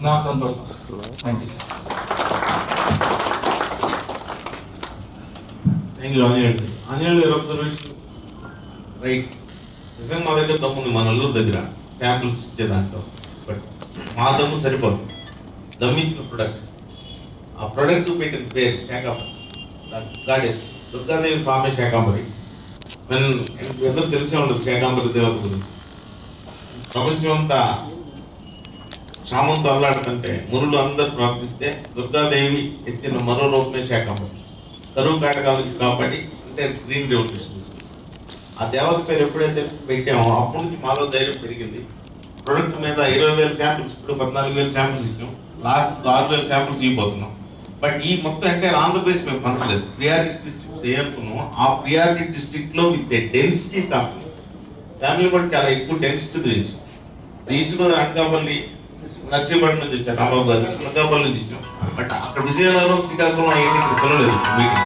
నాకు సంతోషం. Thank you. Thank you Anjaneyulu గారు అబ్జర్వేషన్ రైట్. నిజంగా మా దగ్గర దమ్ము ఉంది, మా నలుగురు దగ్గర శాంపుల్స్ ఇచ్చే దాంట్లో. బట్ మా దమ్ము సరిపోదు. దమ్మించిన ప్రొడక్ట్, ఆ ప్రొడక్ట్ పెట్టిన పేరు శాకాంబరి. గాడే దుర్గాదేవి స్వామి శాకాంబరి. అందరూ తెలిసే ఉండదు శాకాంబరి దేవత గురించి. ప్రపంచం అంతా శ్యామంతో అల్లాడుతుంటే మునులు అందరూ ప్రార్థిస్తే దుర్గాదేవి ఎత్తిన మరో రూపమే శాకాంబరి. కరువు కాటకాల నుంచి కాబట్టి అంటే గ్రీన్ రెవల్యూషన్. ఆ దేవత పేరు ఎప్పుడైతే పెట్టామో అప్పటి నుంచి మాలో ధైర్యం పెరిగింది. ప్రొడక్ట్ మీద 20,000 శాంపుల్స్, ఇప్పుడు 14,000 శాంపుల్స్ ఇచ్చాం. Last 6,000 samples ఇవ్వబోతున్నాం. బట్ ఈ మొత్తం అంటే ఆంధ్రప్రదేశ్ మేము పంచలేదు. ప్రియారిటీ డిస్ట్రిక్ట్స్ ఏమనుకున్నామో ఆ ప్రియారిటీ డిస్ట్రిక్ట్ లో విత్ డెన్సిటీ శాంపుల్ కూడా చాలా ఎక్కువ డెన్సిటీ చేసాం. ఈస్ట్ గోదావరి అనకాపల్లి, నర్సీపట్నం నుంచి వచ్చారు రాంబాబు గారు, అనకాపల్లి నుంచి ఇచ్చాం. బట్ అక్కడ విజయనగరం, శ్రీకాకుళం అయ్యేది ఇక్కడ పిలవలేదు మీటింగ్.